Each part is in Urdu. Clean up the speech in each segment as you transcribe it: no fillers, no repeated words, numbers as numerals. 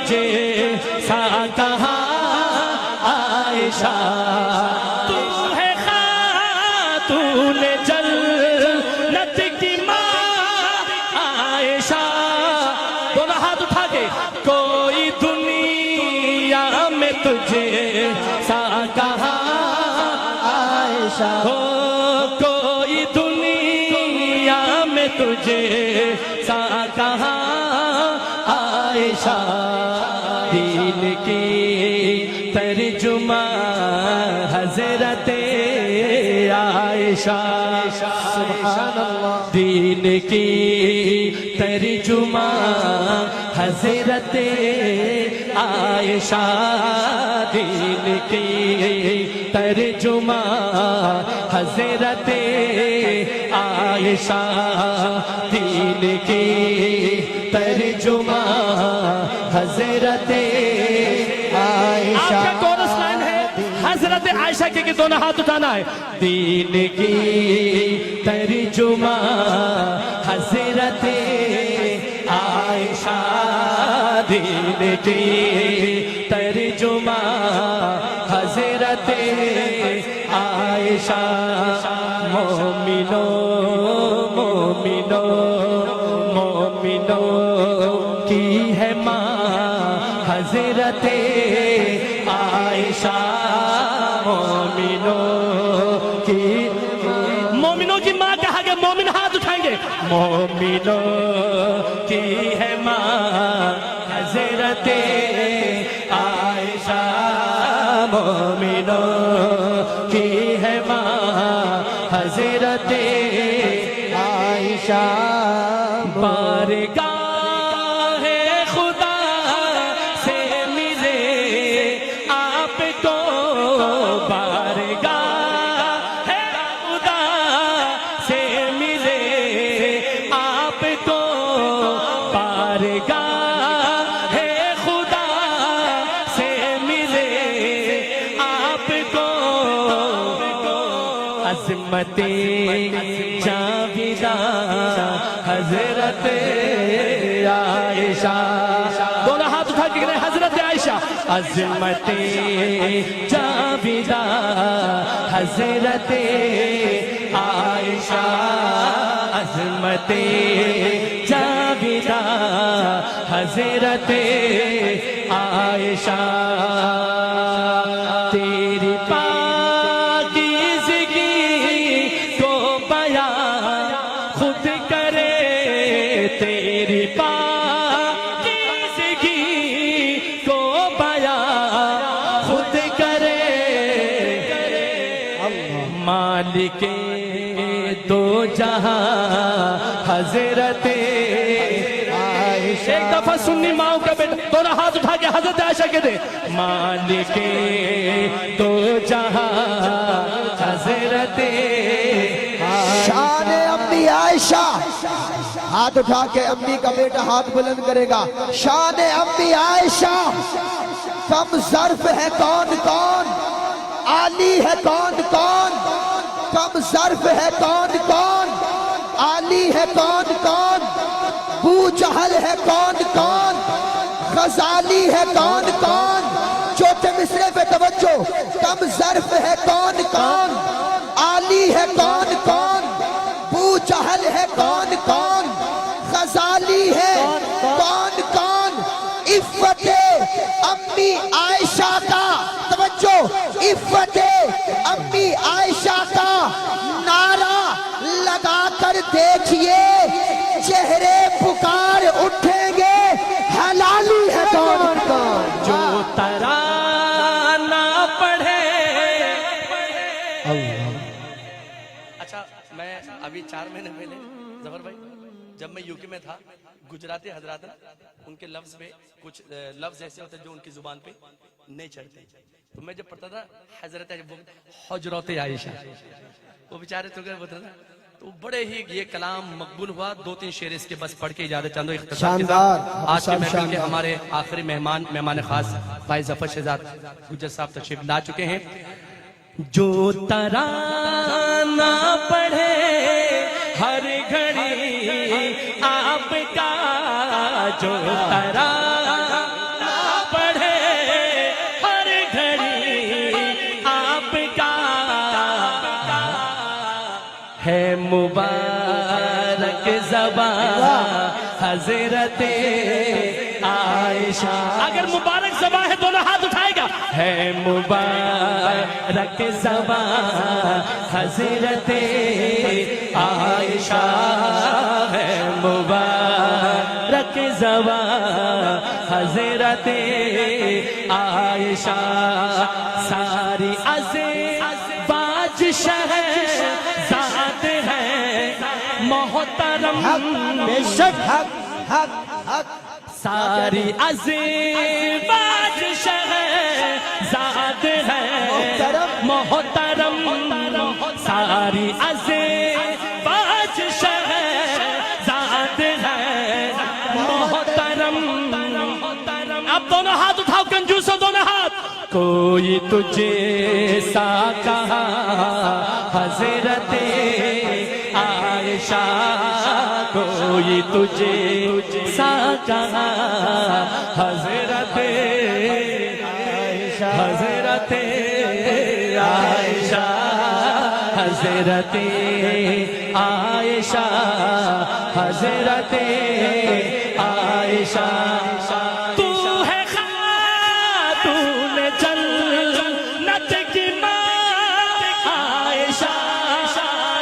تجھے سا کہاں عائشہ تو ہے خاتون جنت کی ماں عائشہ دونوں ہاتھ اٹھا کے کوئی دنیا میں تجھے سا کہاں عائشہ ہو کوئی دنیا میں تجھے سا کہاں عائشہ دین کی ترجمہ حضرت عائشہ سبحان اللہ دین کی ترجمہ حضرت عائشہ دین کی ترجمہ حضرت عائشہ دین کی ترجمہ حضرت عائشہ آپ کا کورس لائن ہے حضرت عائشہ کے دونوں ہاتھ اٹھانا ہے دین کی ترجمہ حضرت عائشہ دین کی ترجمہ حضرت عائشہ مومنوں کی ہے ماں حضرت عائشہ مومنوں کی ماں کہا گیا مومن ہاتھ اٹھائیں گے مومنوں کی ہے ماں حضرت عائشہ مومنوں کی ہے ماں حضرت عائشہ بارگاہ خدا سے ملے آپ کو بارگاہ خدا سے ملے آپ کو بارگاہ خدا سے ملے آپ کو عظمت جاویدہ حضرت عائشہ دونوں ہاتھ اٹھا کے کہتے ہیں حضرت عائشہ عظمت جاویدہ حضرت عائشہ عظمت جاویدہ حضرت عائشہ تیری پاکیزگی کو بیان خود کرے تیری پاکیزگی کو بیان خود کرے مالک دو جہاں حضرت عائشہ ایک دفعہ سنی ماؤں کا بیٹا دونوں ہاتھ اٹھا کے حضرت عائشہ کے دے مالک دو جہاں حضرت شان امی عائشہ ہاتھ اٹھا کے امی کا بیٹا ہاتھ بلند کرے گا شان امی عائشہ کم ظرف ہے کون کون عالی ہے کون کون کم ظرف ہے کون کون عالی ہے کون کون بو جہل ہے کون کون غزالی ہے کون کون چوتھے مصرے پہ توجہ کم ظرف ہے کون کون عالی ہے کون کون بو جہل ہے کون کون غزالی ہے کون کون عفت امی عائشہ کا توجہ عفت امی عائشہ کا نعرہ لگا کر دیکھئے چہرے پکار اٹھیں گے حلالی ہے کون کون جو ترانہ پڑھے اچھا میں ابھی 4 مہینے پہلے ظفر بھائی جب میں یوکے میں تھا گجراتی حضرات ان کے لفظ پہ کچھ لفظ ایسے ہوتے جو ان کی زبان پہ نہیں چڑھتے تو میں جب پڑھتا تھا حضرت حجرات عائشہ وہ بیچارے تو گئے بتا تو بڑے ہی یہ کلام مقبول ہوا 2-3 شعر اس کے بس پڑھ کے اجازت چاندو اختصار کے ساتھ آج کے محفل کے ہمارے آخری مہمان خاص بھائی ظفر شہزاد گجر صاحب تشریف لا چکے ہیں جو ترانہ پڑھے ہر گھڑی آپ کا جو ترانہ ہے مبارک زبان حضرت عائشہ. اگر مبارک زبان ہے دونوں ہاتھ اٹھائے گا. ہے مبارک زبان حضرت عائشہ. ہے مبارک زبان حضرت عائشہ. ساری ازواج شہزاد ہیں محترم. بے شک حق حق حق. ساری ازواج شہزاد ہیں محترم. ساری ازواج شہزاد ہیں محترم. اب دونوں ہاتھ اٹھاؤ کنجوسوں دونوں ہاتھ. کوئی تجھے سا کہا حضرت عائشہ. کوئی تجھے سا کہا حضرت حضرت عائشہ. حضرت عائشہ حضرت عائشہ. تو ہے خاتون جنت کی ماں عائشہ.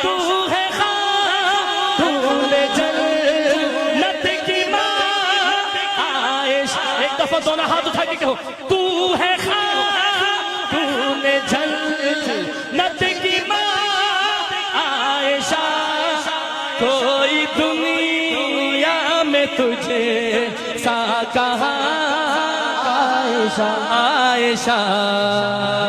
تو ہے خاتون جنت کی ماں عائشہ. ایک دفعہ دونوں ہاتھ اٹھا کے کہو تو ہے خاتون جنت کی ماں عائشہ. کوئی دنیا میں تجھے سا کہا عائشہ عائشہ.